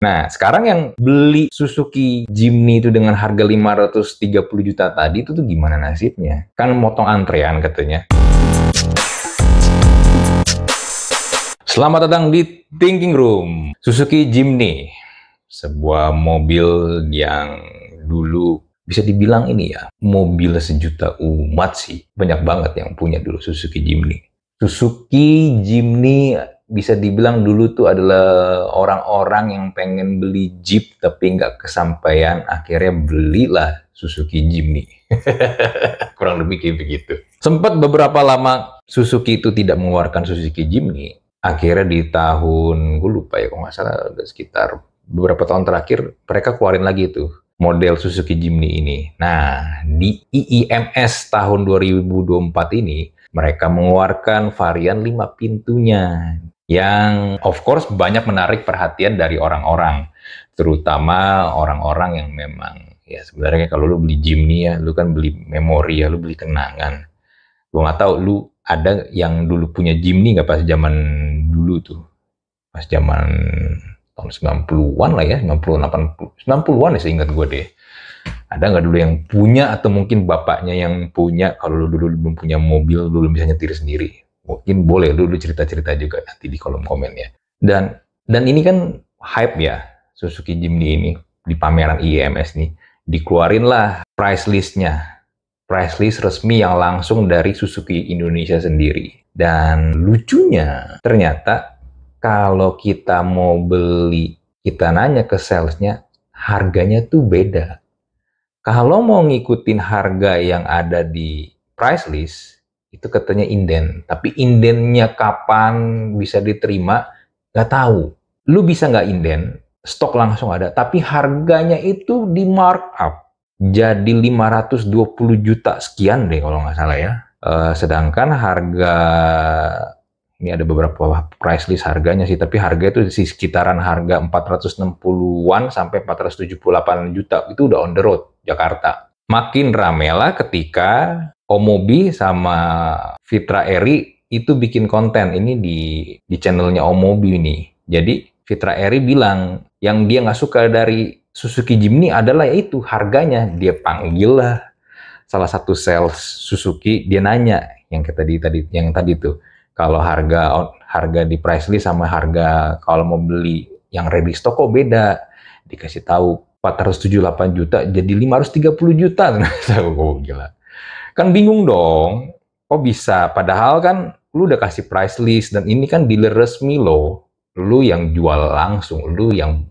Nah, sekarang yang beli Suzuki Jimny itu dengan harga 530 juta tadi itu tuh gimana nasibnya? Kan motong antrean katanya. Selamat datang di Thinking Room. Suzuki Jimny, sebuah mobil yang dulu bisa dibilang ini ya, mobil sejuta umat sih. Banyak banget yang punya dulu Suzuki Jimny. Suzuki Jimny bisa dibilang dulu tuh adalah orang-orang yang pengen beli Jeep tapi nggak kesampaian, akhirnya belilah Suzuki Jimny. Kurang lebih kayak begitu. Sempat beberapa lama Suzuki itu tidak mengeluarkan Suzuki Jimny. Akhirnya di tahun, gue lupa ya, kalau nggak salah sekitar beberapa tahun terakhir, mereka keluarin lagi tuh model Suzuki Jimny ini. Nah, di IIMS tahun 2024 ini, mereka mengeluarkan varian 5 pintunya, yang of course banyak menarik perhatian dari orang-orang, terutama orang-orang yang memang, ya sebenarnya kalau lu beli Jimny ya, lu kan beli memori ya, lu beli kenangan. Gue nggak tahu lu ada yang dulu punya Jimny nggak pas zaman dulu tuh, pas zaman tahun 90-an lah ya, 90, 80, 90-an ya seingat gue deh. Ada nggak dulu yang punya, atau mungkin bapaknya yang punya? Kalau lu dulu belum punya mobil, lu belum bisa nyetir sendiri, mungkin boleh lu cerita-cerita juga nanti di kolom komen ya. Dan ini kan hype ya, Suzuki Jimny ini di pameran IIMS nih, dikeluarin lah price listnya. Price list resmi yang langsung dari Suzuki Indonesia sendiri. Dan lucunya, ternyata kalau kita mau beli, kita nanya ke salesnya, harganya tuh beda. Kalau mau ngikutin harga yang ada di price list, itu katanya inden. Tapi indennya kapan bisa diterima, nggak tahu. Lu bisa nggak inden, stok langsung ada, tapi harganya itu di markup. Jadi 520 juta sekian deh kalau nggak salah ya. Sedangkan harga, ini ada beberapa price list harganya sih, tapi harga itu di sekitaran harga 460-an sampai 478 juta. Itu udah on the road Jakarta. Makin rame lah ketika Omobi sama Fitra Eri itu bikin konten ini di channelnya Omobi ini. Jadi Fitra Eri bilang yang dia nggak suka dari Suzuki Jimny adalah yaitu harganya. Dia panggil lah salah satu sales Suzuki, dia nanya yang tadi tuh, kalau harga di price list sama harga kalau mau beli yang ready stock kok beda. Dikasih tahu 478 juta jadi 530 juta. Oh, gila. Kan bingung dong. Kok bisa? Padahal kan lu udah kasih price list dan ini kan dealer resmi lo. Lu yang jual langsung, lu yang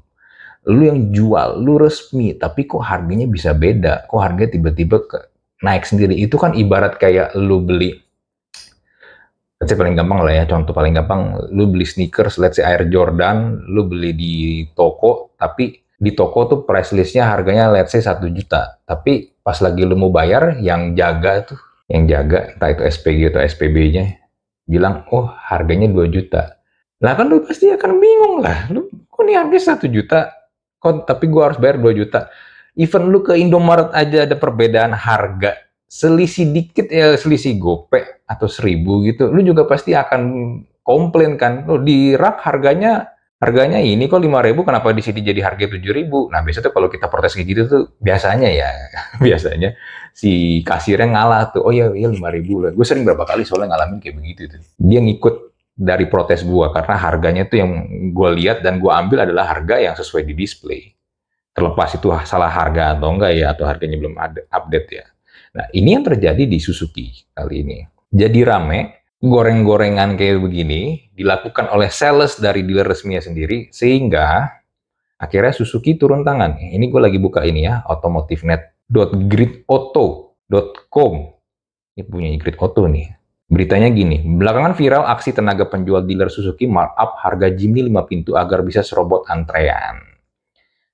jual, lu resmi, tapi kok harganya bisa beda? Kok harganya tiba-tiba naik sendiri? Itu kan ibarat kayak lu beli, let's say paling gampang lah ya, contoh paling gampang, lu beli sneakers, let's say Air Jordan, lu beli di toko, tapi di toko tuh price listnya harganya let's say 1 juta, tapi pas lagi lu mau bayar, yang jaga, entah itu SPG atau SPB-nya, bilang, oh harganya 2 juta. Lah kan lu pasti akan bingung lah, lu kok ini harganya 1 juta? Tapi gue harus bayar 2 juta. Even lu ke Indomaret aja ada perbedaan harga. Selisih dikit ya, selisih gope atau 1.000 gitu. Lu juga pasti akan komplain kan. Lu di rak harganya ini kok 5.000, kenapa di sini jadi harga 7.000? Nah, biasanya tuh kalau kita protes kayak gitu tuh biasanya ya, biasanya si kasirnya ngalah tuh. Oh iya 5.000 lah. Gue sering berapa kali soalnya ngalamin kayak begitu tuh. Dia ngikut dari protes gue karena harganya itu yang gue lihat dan gue ambil adalah harga yang sesuai di display, terlepas itu salah harga atau enggak ya, atau harganya belum ada update ya. Nah, ini yang terjadi di Suzuki kali ini. Jadi rame goreng-gorengan kayak begini dilakukan oleh sales dari dealer resminya sendiri, sehingga akhirnya Suzuki turun tangan. Ini gue lagi buka ini ya, automotivenet.gridauto.com. Ini punya Grid Auto nih. Beritanya gini, belakangan viral aksi tenaga penjual dealer Suzuki markup harga Jimny 5 pintu agar bisa serobot antrean.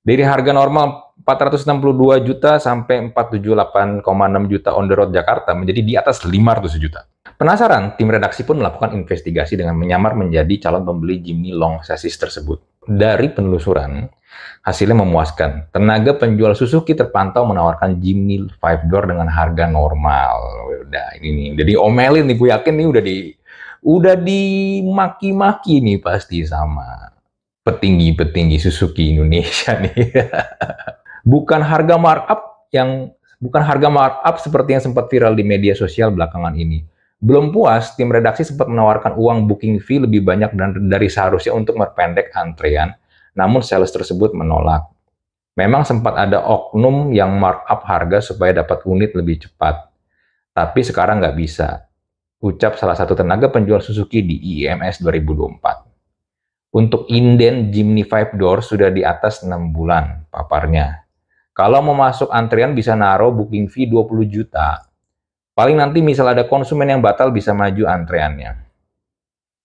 Dari harga normal 462 juta sampai 478,6 juta on the road Jakarta menjadi di atas 500 juta. Penasaran, tim redaksi pun melakukan investigasi dengan menyamar menjadi calon pembeli Jimny long chassis tersebut. Dari penelusuran, hasilnya memuaskan. Tenaga penjual Suzuki terpantau menawarkan Jimny 5-door dengan harga normal. Udah ini nih, udah diomelin nih, gue yakin nih udah dimaki-maki nih pasti sama petinggi-petinggi Suzuki Indonesia nih. Bukan harga markup seperti yang sempat viral di media sosial belakangan ini. Belum puas, tim redaksi sempat menawarkan uang booking fee lebih banyak dari seharusnya untuk memperpendek antrean, namun sales tersebut menolak. Memang sempat ada oknum yang markup harga supaya dapat unit lebih cepat, tapi sekarang nggak bisa, ucap salah satu tenaga penjual Suzuki di IMS 2024. Untuk inden Jimny 5 Door sudah di atas 6 bulan, paparnya. Kalau mau masuk antrian bisa naruh booking fee 20 juta. Paling nanti misal ada konsumen yang batal bisa maju antreannya.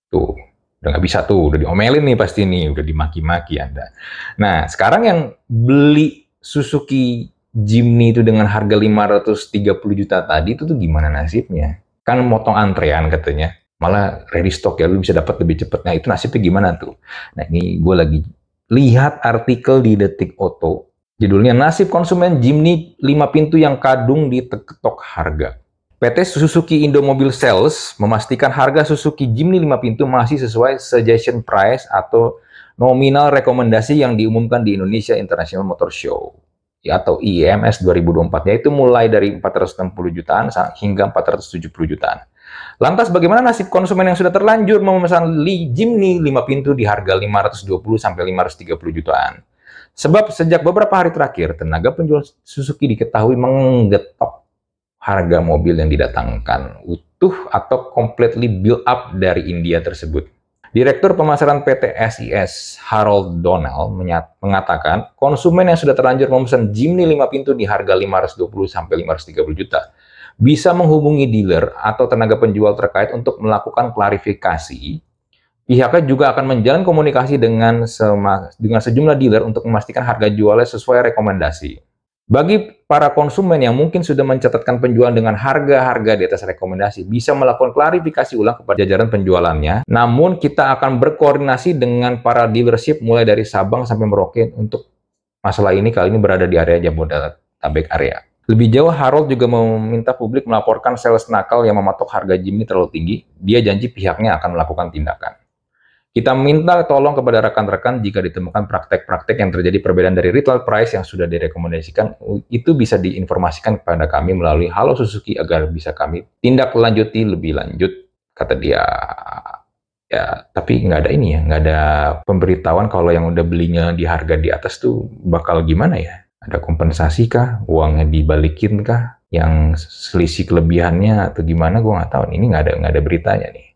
Tuh, udah nggak bisa tuh, udah diomelin nih pasti nih, udah dimaki-maki Anda. Nah, sekarang yang beli Suzuki Jimny itu dengan harga 530 juta tadi itu tuh gimana nasibnya? Kan motong antrean katanya. Malah ready stock ya, lu bisa dapat lebih cepat. Nah, itu nasibnya gimana tuh? Nah, ini gue lagi lihat artikel di Detik Auto. Judulnya, Nasib Konsumen Jimny 5 Pintu yang Kadung Diketok Harga. PT Suzuki Indomobil Sales memastikan harga Suzuki Jimny 5 Pintu masih sesuai suggestion price atau nominal rekomendasi yang diumumkan di Indonesia International Motor Show atau IMS 2024, yaitu mulai dari 460 jutaan hingga 470 jutaan. Lantas bagaimana nasib konsumen yang sudah terlanjur memesan Jimny 5 pintu di harga 520 sampai 530 jutaan? Sebab sejak beberapa hari terakhir, tenaga penjual Suzuki diketahui menggetok harga mobil yang didatangkan utuh atau completely build up dari India tersebut. Direktur Pemasaran PT SIS, Harold Donnell, mengatakan konsumen yang sudah terlanjur memesan Jimny 5 pintu di harga 520 sampai 530 juta bisa menghubungi dealer atau tenaga penjual terkait untuk melakukan klarifikasi. Pihaknya juga akan menjalin komunikasi dengan sejumlah dealer untuk memastikan harga jualnya sesuai rekomendasi. Bagi para konsumen yang mungkin sudah mencatatkan penjualan dengan harga-harga di atas rekomendasi, bisa melakukan klarifikasi ulang kepada jajaran penjualannya. Namun, kita akan berkoordinasi dengan para dealership mulai dari Sabang sampai Merauke untuk masalah ini kali ini berada di area Jabodetabek area. Lebih jauh, Harold juga meminta publik melaporkan sales nakal yang mematok harga Jimny terlalu tinggi. Dia janji pihaknya akan melakukan tindakan. Kita minta tolong kepada rekan-rekan jika ditemukan praktek-praktek yang terjadi perbedaan dari retail price yang sudah direkomendasikan, itu bisa diinformasikan kepada kami melalui Halo Suzuki agar bisa kami tindak lanjuti lebih lanjut, kata dia. Ya, tapi nggak ada ini ya, nggak ada pemberitahuan kalau yang udah belinya di harga di atas tuh bakal gimana ya? Ada kompensasi kah? Uangnya dibalikin kah? Yang selisih kelebihannya atau gimana? Gue nggak tahu. Ini nggak ada beritanya nih.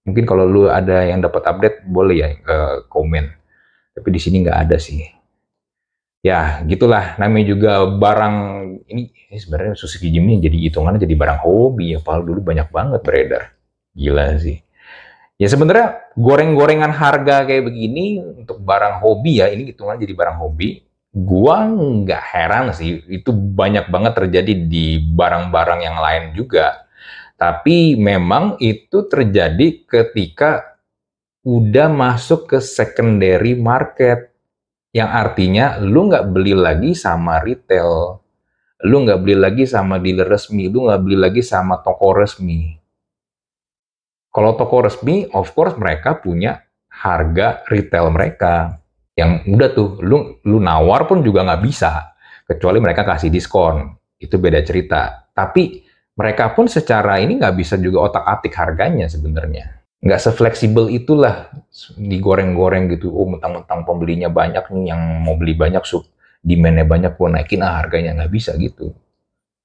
Mungkin kalau lu ada yang dapat update, boleh ya komen. Tapi di sini nggak ada sih. Ya, gitulah. Namanya juga barang, ini sebenarnya Suzuki Jimny jadi hitungannya jadi barang hobi ya. Padahal dulu banyak banget beredar. Gila sih. Ya sebenarnya goreng-gorengan harga kayak begini untuk barang hobi ya, ini hitungan jadi barang hobi. Gua nggak heran sih, itu banyak banget terjadi di barang-barang yang lain juga. Tapi memang itu terjadi ketika udah masuk ke secondary market. Yang artinya lu nggak beli lagi sama retail. Lu nggak beli lagi sama dealer resmi. Lu nggak beli lagi sama toko resmi. Kalau toko resmi, of course mereka punya harga retail mereka. Yang udah tuh, lu nawar pun juga nggak bisa. Kecuali mereka kasih diskon. Itu beda cerita. Tapi mereka pun secara ini nggak bisa juga otak-atik harganya sebenarnya. Nggak sefleksibel itulah digoreng-goreng gitu. Oh, mentang-mentang pembelinya banyak nih, yang mau beli banyak, demand-nya banyak, gua naikin harganya. Nggak bisa gitu.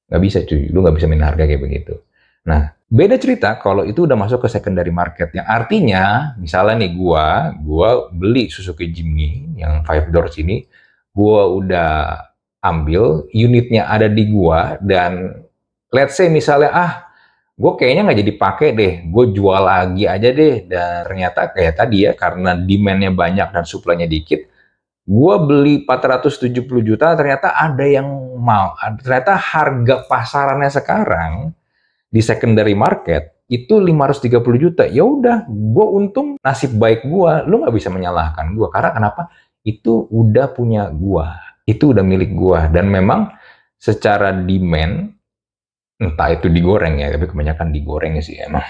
Nggak bisa cuy, lu nggak bisa main harga kayak begitu. Nah, beda cerita kalau itu udah masuk ke secondary market. Yang artinya, misalnya nih gua beli Suzuki Jimny yang 5 doors ini, gua udah ambil, unitnya ada di gua, dan let's say misalnya, gue kayaknya nggak jadi pakai deh, gue jual lagi aja deh. Dan ternyata kayak tadi ya, karena demand-nya banyak dan supply-nya dikit, gue beli 470 juta, ternyata ada yang mau. Ternyata harga pasarannya sekarang di secondary market itu 530 juta. Ya udah, gue untung, nasib baik gue. Lu nggak bisa menyalahkan gue, karena kenapa? Itu udah punya gue, itu udah milik gue. Dan memang secara demand, entah itu digoreng ya, tapi kebanyakan digoreng sih emang.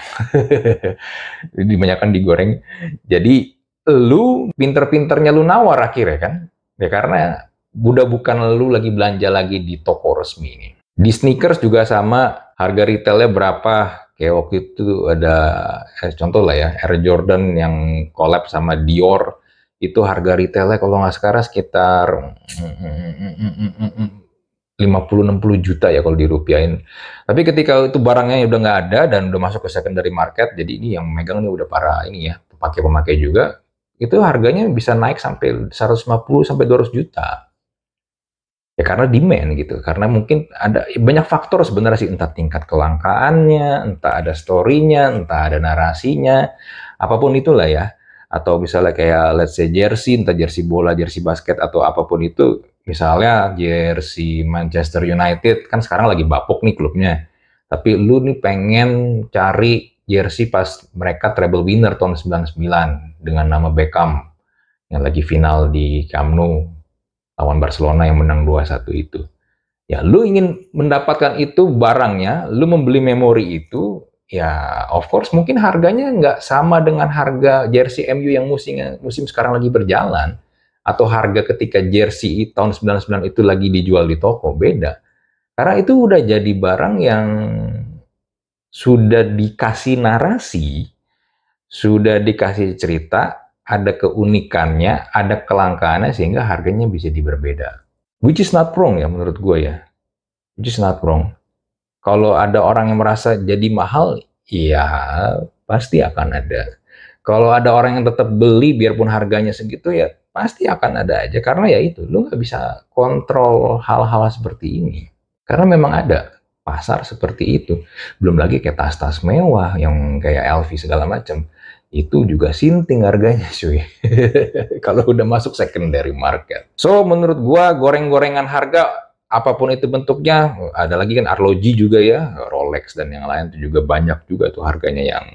Kebanyakan digoreng. Jadi lu pinter-pinternya lu nawar akhirnya kan. Ya karena udah bukan lu lagi belanja lagi di toko resmi nih. Di sneakers juga sama, harga retailnya berapa? Kayak waktu itu ada contoh lah ya, Air Jordan yang collab sama Dior, itu harga retailnya kalau nggak sekarang sekitar 50-60 juta ya kalau dirupiahin. Tapi ketika itu barangnya udah nggak ada dan udah masuk ke secondary market, jadi ini yang megang nih udah para ini ya, pemakai-pemakai juga, itu harganya bisa naik sampai 150 sampai 200 juta. Ya karena demand gitu, karena mungkin ada banyak faktor sebenarnya sih, entah tingkat kelangkaannya, entah ada story-nya, entah ada narasinya, apapun itulah ya. Atau misalnya kayak let's say jersey, entah jersey bola, jersey basket, atau apapun itu, misalnya jersey Manchester United, kan sekarang lagi bapuk nih klubnya. Tapi lu nih pengen cari jersey pas mereka treble winner tahun 99 dengan nama Beckham, yang lagi final di Camp Nou lawan Barcelona yang menang 2-1 itu. Ya, lu ingin mendapatkan itu barangnya, lu membeli memori itu, ya of course mungkin harganya nggak sama dengan harga jersey MU yang musim sekarang lagi berjalan. Atau harga ketika jersey tahun 99 itu lagi dijual di toko, beda. Karena itu udah jadi barang yang sudah dikasih narasi, sudah dikasih cerita, ada keunikannya, ada kelangkaannya, sehingga harganya bisa berbeda. Which is not wrong ya menurut gue ya. Which is not wrong. Kalau ada orang yang merasa jadi mahal, ya pasti akan ada. Kalau ada orang yang tetap beli biarpun harganya segitu, ya pasti akan ada aja. Karena ya itu, lu nggak bisa kontrol hal-hal seperti ini. Karena memang ada pasar seperti itu. Belum lagi kayak tas-tas mewah yang kayak LV segala macam. Itu juga sinting harganya cuy. Kalau udah masuk secondary market. So menurut gua goreng-gorengan harga apapun itu bentuknya, ada lagi kan arloji juga ya, Rolex dan yang lain itu juga banyak juga tuh harganya yang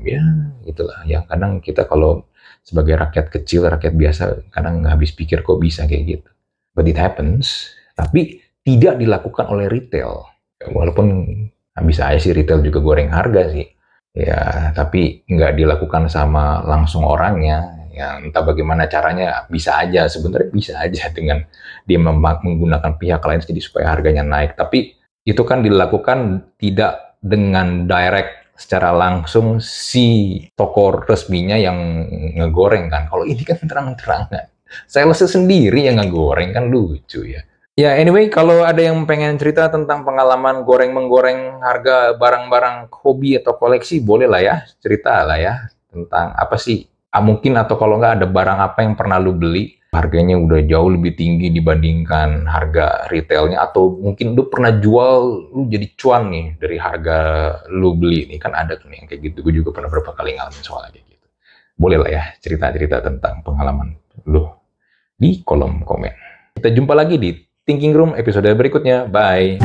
ya itulah ya, kadang kita kalau sebagai rakyat kecil, rakyat biasa kadang nggak habis pikir kok bisa kayak gitu. But it happens, tapi tidak dilakukan oleh retail. Walaupun bisa aja sih retail juga goreng harga sih. Ya, tapi nggak dilakukan sama langsung orangnya. Ya, entah bagaimana caranya, bisa aja. Sebenarnya bisa aja dengan dia menggunakan pihak lain jadi supaya harganya naik. Tapi itu kan dilakukan tidak dengan direct secara langsung si toko resminya yang ngegoreng kan. Kalau ini kan terang-terangan. Sales sendiri yang ngegoreng kan lucu ya. Ya, anyway, kalau ada yang pengen cerita tentang pengalaman goreng-menggoreng harga barang-barang hobi atau koleksi, boleh lah ya, cerita lah ya, tentang apa sih, mungkin atau kalau nggak ada barang apa yang pernah lu beli, harganya udah jauh lebih tinggi dibandingkan harga retailnya, atau mungkin lu pernah jual, lu jadi cuan nih dari harga lu beli, nih kan ada tuh nih yang kayak gitu, gue juga pernah berapa kali ngalamin soal kayak gitu. Boleh lah ya, cerita-cerita tentang pengalaman lu di kolom komen. Kita jumpa lagi di Thinking Room episode berikutnya. Bye!